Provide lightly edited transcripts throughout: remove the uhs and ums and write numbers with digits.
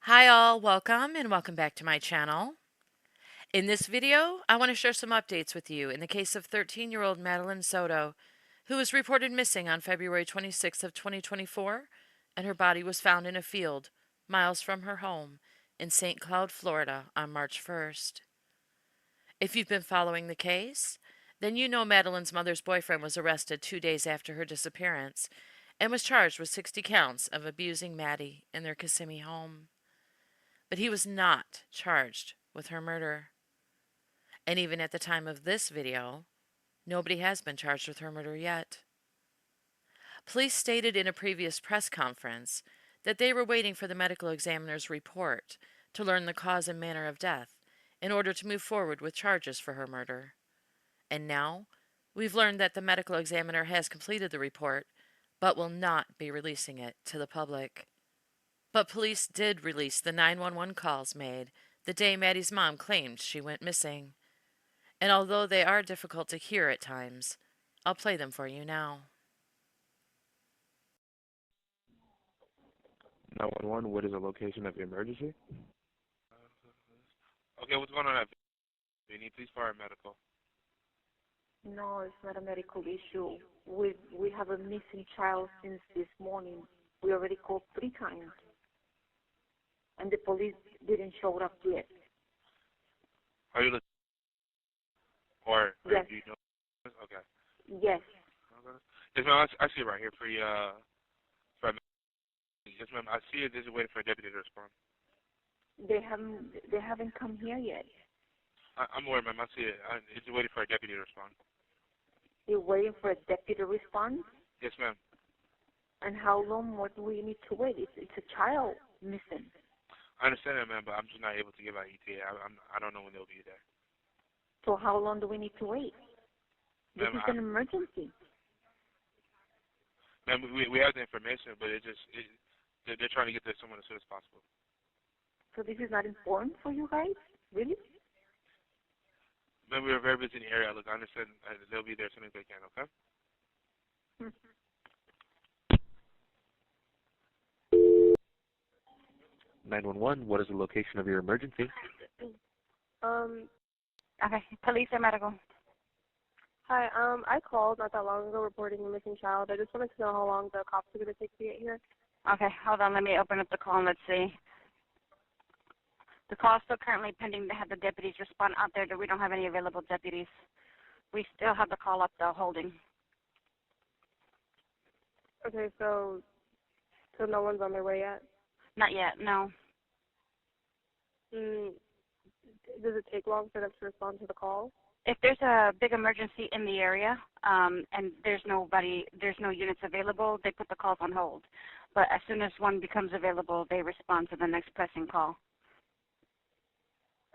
Hi all, welcome and welcome back to my channel. In this video, I want to share some updates with you in the case of 13-year-old Madeline Soto, who was reported missing on February 26th of 2024, and her body was found in a field miles from her home in St. Cloud, Florida on March 1st. If you've been following the case, then you know Madeline's mother's boyfriend was arrested 2 days after her disappearance and was charged with 60 counts of abusing Maddie in their Kissimmee home. But he was not charged with her murder. And even at the time of this video, nobody has been charged with her murder yet. Police stated in a previous press conference that they were waiting for the medical examiner's report to learn the cause and manner of death in order to move forward with charges for her murder. And now, we've learned that the medical examiner has completed the report, but will not be releasing it to the public. But police did release the 911 calls made the day Maddie's mom claimed she went missing. And although they are difficult to hear at times, I'll play them for you now. 911, what is the location of the emergency? Okay, what's going on at Vinny? Please fire medical. No, it's not a medical issue. We have a missing child since this morning. We already called 3 times, and the police didn't show up yet. Are you listening? Or Yes. do you know? Okay. Yes. Yes, ma'am. I see it right here for you. Yes, ma'am. I see it. This is waiting for a deputy to respond. They haven't come here yet. I'm aware, ma'am. I see it. It's waiting for a deputy to respond. You're waiting for a deputy to respond? Yes, ma'am. And how long more do we need to wait? It's a child missing. I understand that, ma'am, but I'm just not able to give out ETA. I don't know when they'll be there. So how long do we need to wait? This Ma'am, is an emergency. ma'am, we have the information, but they're trying to get there someone as soon as possible. So this is not important for you guys? Really? Ma'am, we are very busy in the area. Look, I understand they'll be there as soon as they can, okay? Hmm. 911, what is the location of your emergency? Okay, police or medical? Hi, I called not that long ago reporting a missing child. I just wanted to know how long the cops are going to take to get here. Okay, hold on. Let me open up the call and let's see. The call is still currently pending to have the deputies respond out there. We don't have any available deputies. We still have the call up, though, holding. Okay, so no one's on their way yet? Not yet, no. Does it take long for them to respond to the call? If there's a big emergency in the area and there's no units available, they put the calls on hold. But as soon as one becomes available, they respond to the next pressing call.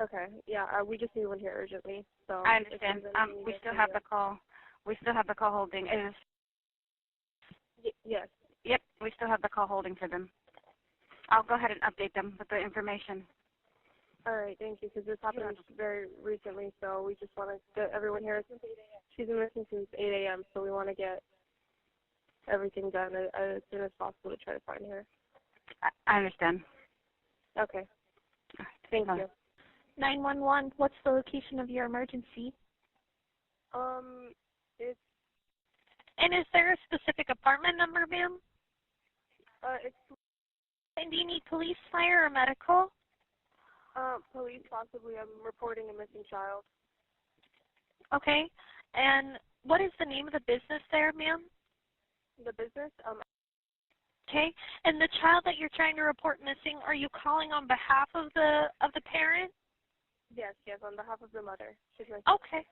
Okay, yeah, we just need one here urgently. So I understand. We still have the call. We still have the call holding. Yes. Yep, we still have the call holding for them. I'll go ahead and update them with the information. All right, thank you, because this happened very recently, so we just want to get everyone here. She's been missing since 8 a.m., so we want to get everything done as soon as possible to try to find her. I understand. Okay. Thank you. 911, what's the location of your emergency? It's And is there a specific apartment number, ma'am? it's And do you need police, fire, or medical? police possibly. I'm reporting a missing child. Okay. And what is the name of the business there, ma'am? The business? Okay. And the child that you're trying to report missing, are you calling on behalf of the parent? Yes, on behalf of the mother. She's my Okay.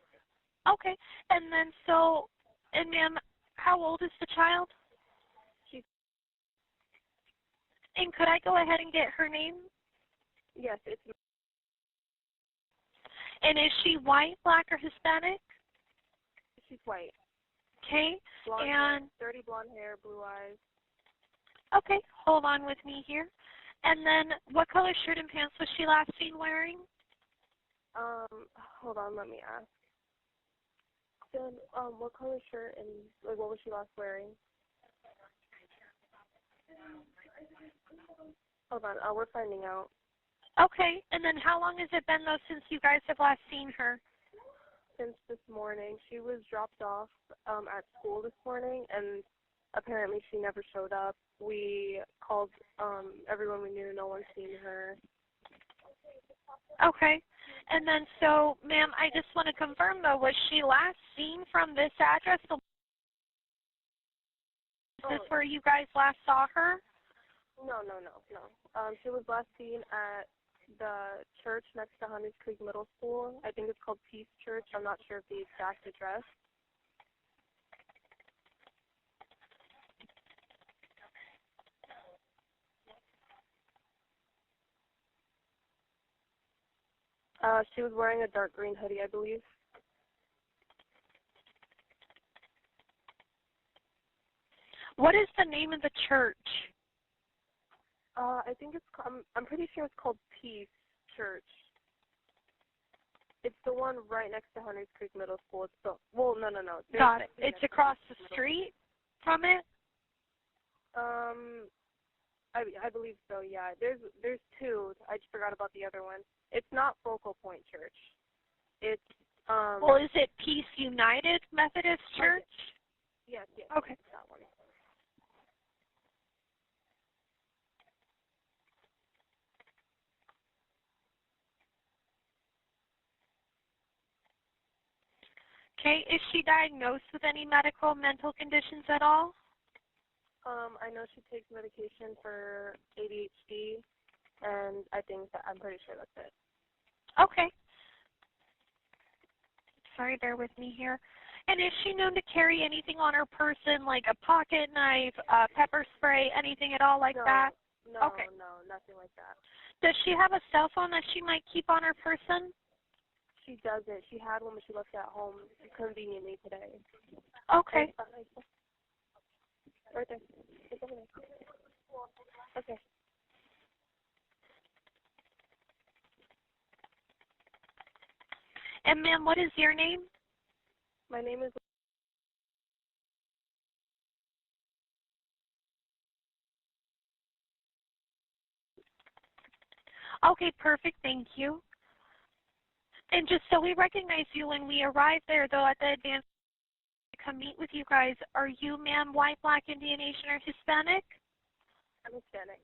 Okay. And then and ma'am, how old is the child? She's And could I go ahead and get her name? Yes, it's And is she white, black, or Hispanic? she's white. Okay. Blonde And hair, dirty blonde hair, blue eyes. okay, hold on with me here. And then what color shirt and pants was she last seen wearing? Hold on, let me ask. Then, what color shirt and like what was she last wearing? Hold on, we're finding out. Okay, and then how long has it been, though, since you guys have last seen her? Since this morning. She was dropped off at school this morning, and apparently she never showed up. We called everyone we knew. No one's seen her. Okay. And then, so, ma'am, I just want to confirm, though, was she last seen from this address? Is this where you guys last saw her? No. She was last seen at the church next to Hunters Creek Middle School. I think it's called Peace Church. I'm not sure of the exact address. She was wearing a dark green hoodie, I believe. What is the name of the church? I think it's. I'm pretty sure it's called Peace Church. It's the one right next to Hunters Creek Middle School. It's the. Well, no. Got it. It's across the street from it. I believe so. Yeah. There's two. I just forgot about the other one. It's not Focal Point Church. It's. Well, is it Peace United Methodist Church? Yes. Okay. That one. Okay. Is she diagnosed with any medical, mental conditions at all? I know she takes medication for ADHD, and I'm pretty sure that's it. Okay. Sorry, bear with me here. And is she known to carry anything on her person, like a pocket knife, pepper spray, anything at all like that? No, Okay. no, nothing like that. Does she have a cell phone that she might keep on her person? She doesn't. She had one, but she left it at home conveniently today. Okay. Right there. It's over there. Okay. And ma'am, what is your name? My name is. Okay, perfect. Thank you. And just so we recognize you when we arrive there, though, at the advance to come meet with you guys, are you, ma'am, white, black, Indian, Asian, or Hispanic? I'm Hispanic.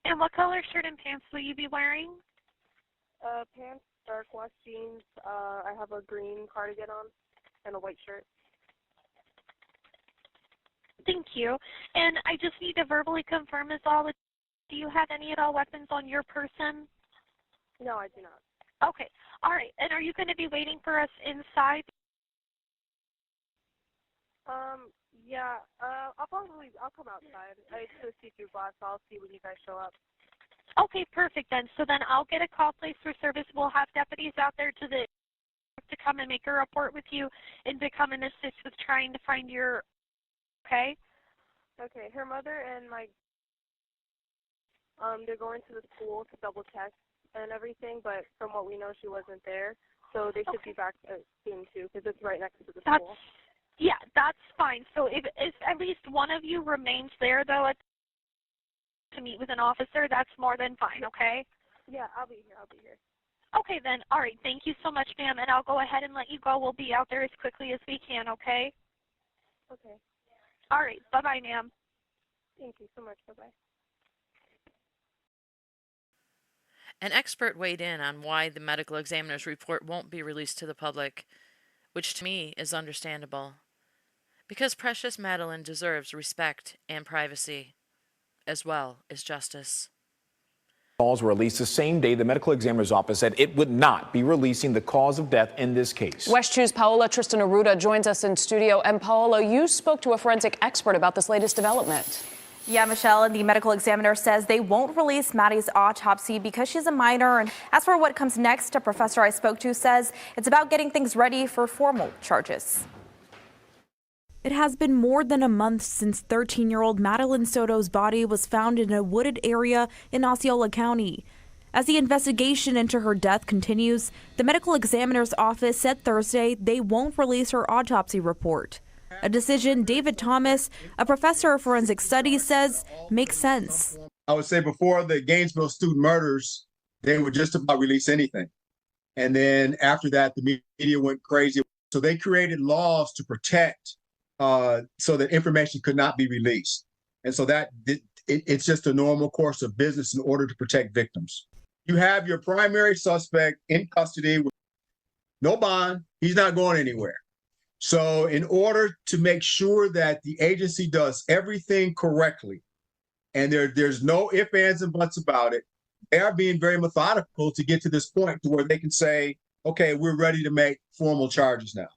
And what color shirt and pants will you be wearing? Pants, dark wash jeans. I have a green cardigan on and a white shirt. Thank you. And I just need to verbally confirm is all. Do you have any at all weapons on your person? No, I do not. Okay. All right. And are you going to be waiting for us inside? Yeah. I'll come outside. It's a see-through glass, so I'll see when you guys show up. Okay, perfect then. So then I'll get a call placed for service. We'll have deputies out there to come and make a report with you and to come and assist with trying to find your. Okay. Okay. Her mother and they're going to the school to double check and everything, but from what we know, she wasn't there, so they should be back soon too, because it's right next to the school. Yeah, that's fine. So if at least one of you remains there, though, to meet with an officer, that's more than fine, okay? Yeah, I'll be here. Okay, then. All right. Thank you so much, ma'am, and I'll go ahead and let you go. We'll be out there as quickly as we can, okay? Okay. All right. Bye-bye, ma'am. Thank you so much. Bye-bye. An expert weighed in on why the medical examiner's report won't be released to the public, which to me is understandable. Because precious Madeline deserves respect and privacy, as well as justice. Calls were released the same day the medical examiner's office said it would not be releasing the cause of death in this case. West 2's Paola Tristan Arruda joins us in studio. And Paola, you spoke to a forensic expert about this latest development. Yeah, Michelle, the medical examiner says they won't release Maddie's autopsy because she's a minor. And as for what comes next, a professor I spoke to says it's about getting things ready for formal charges. It has been more than a month since 13-year-old Madeline Soto's body was found in a wooded area in Osceola County. As the investigation into her death continues, the medical examiner's office said Thursday they won't release her autopsy report. A decision David Thomas, a professor of forensic studies, says makes sense. I would say before the Gainesville student murders, they would just about release anything. And then after that, the media went crazy. So they created laws to protect so that information could not be released. And so it's just a normal course of business in order to protect victims. You have your primary suspect in custody with no bond. He's not going anywhere. So in order to make sure that the agency does everything correctly, and there's no ifs, ands, and buts about it, they are being very methodical to get to this point to where they can say, okay, we're ready to make formal charges now.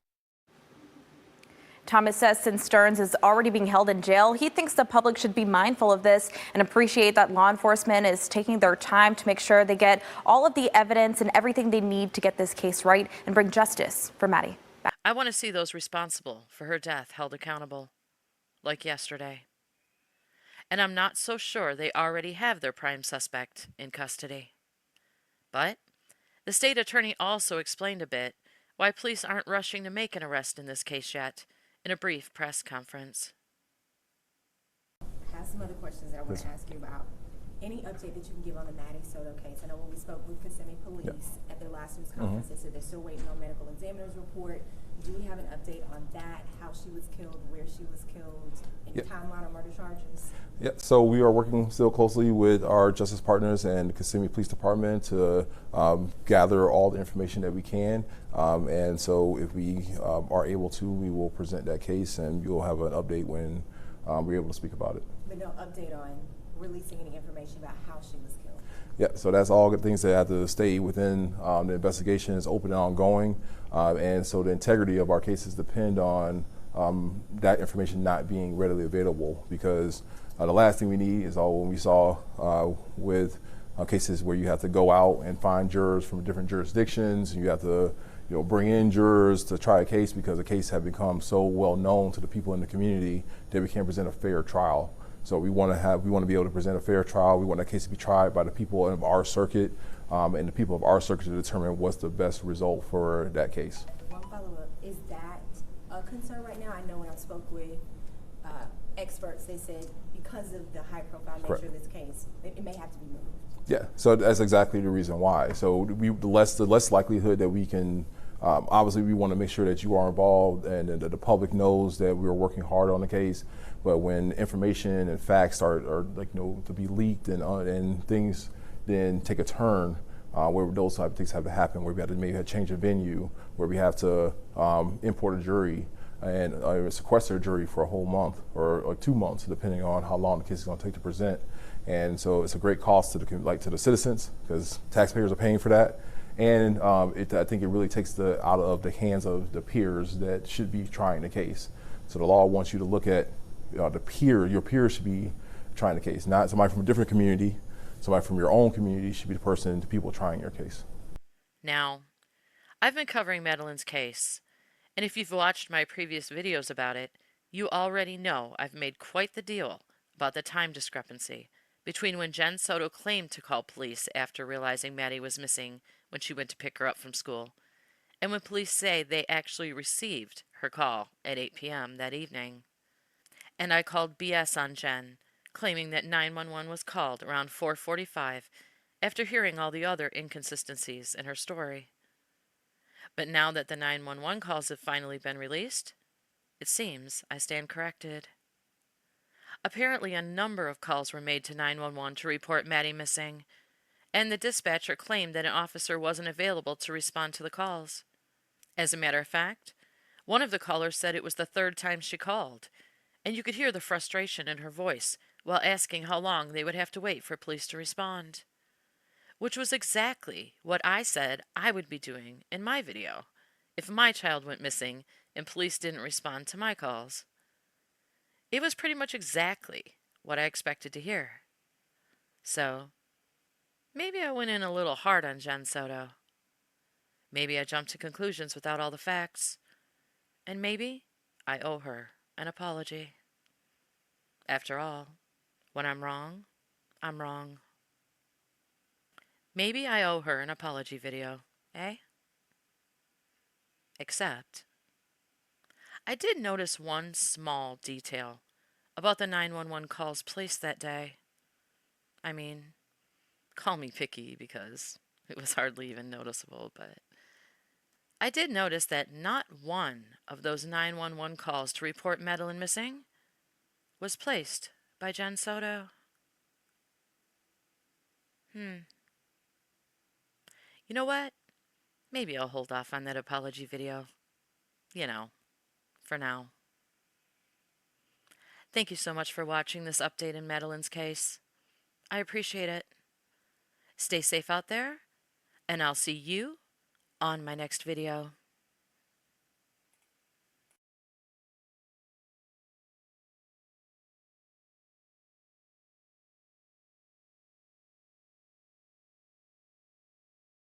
Thomas says since Stearns is already being held in jail, he thinks the public should be mindful of this and appreciate that law enforcement is taking their time to make sure they get all of the evidence and everything they need to get this case right and bring justice for Maddie. I want to see those responsible for her death held accountable, like yesterday. And I'm not so sure they already have their prime suspect in custody. But the state attorney also explained a bit why police aren't rushing to make an arrest in this case yet in a brief press conference. I have some other questions that I want to ask you about. Any update that you can give on the Maddie Soto case? I know when we spoke with Kissimmee Police at their last news conference, they said they're still waiting on medical examiner's report. Do we have an update on that, how she was killed, where she was killed, any timeline of murder charges? Yeah, so we are working still closely with our justice partners and the Kissimmee Police Department to gather all the information that we can. And so if we are able to, we will present that case and you'll have an update when we're able to speak about it. But no update on releasing any information about how she was killed? Yeah, so that's all good things that have to stay within the investigation is open and ongoing. And so the integrity of our cases depend on that information not being readily available, because the last thing we need is all when we saw with cases where you have to go out and find jurors from different jurisdictions. You have to bring in jurors to try a case because the case had become so well known to the people in the community that we can't present a fair trial. So we want to be able to present a fair trial. We want that case to be tried by the people of our circuit, and the people of our circuit to determine what's the best result for that case. One follow-up, is that a concern right now? I know when I spoke with experts, they said because of the high-profile nature of this case, it may have to be moved. Yeah, so that's exactly the reason why. So the less likelihood that we can, obviously we want to make sure that you are involved and that the public knows that we are working hard on the case. But when information and facts are to be leaked and things then take a turn where those type of things have to happen, where we have to maybe change a venue, where we have to import a jury and sequester a jury for a whole month or 2 months, depending on how long the case is going to take to present. And so it's a great cost to the citizens because taxpayers are paying for that. And I think it really takes out of the hands of the peers that should be trying the case. So the law wants you to look at your peers should be trying the case, not somebody from a different community. Somebody from your own community should be the people trying your case. Now, I've been covering Madeline's case, and if you've watched my previous videos about it, you already know I've made quite the deal about the time discrepancy between when Jen Soto claimed to call police after realizing Maddie was missing when she went to pick her up from school, and when police say they actually received her call at 8 p.m. that evening. And I called BS on Jen, claiming that 911 was called around 4:45 after hearing all the other inconsistencies in her story. But now that the 911 calls have finally been released, it seems I stand corrected. Apparently a number of calls were made to 911 to report Maddie missing, and the dispatcher claimed that an officer wasn't available to respond to the calls. As a matter of fact, one of the callers said it was the third time she called, and you could hear the frustration in her voice while asking how long they would have to wait for police to respond. Which was exactly what I said I would be doing in my video if my child went missing and police didn't respond to my calls. It was pretty much exactly what I expected to hear. So, maybe I went in a little hard on Jen Soto. Maybe I jumped to conclusions without all the facts. And maybe I owe her an apology. After all, when I'm wrong, I'm wrong. Maybe I owe her an apology video, eh? Except, I did notice one small detail about the 911 calls placed that day. I mean, call me picky because it was hardly even noticeable, but I did notice that not one of those 911 calls to report Madeline missing was placed by Jen Soto. You know what? Maybe I'll hold off on that apology video. You know, for now. Thank you so much for watching this update in Madeline's case. I appreciate it. Stay safe out there, and I'll see you on my next video.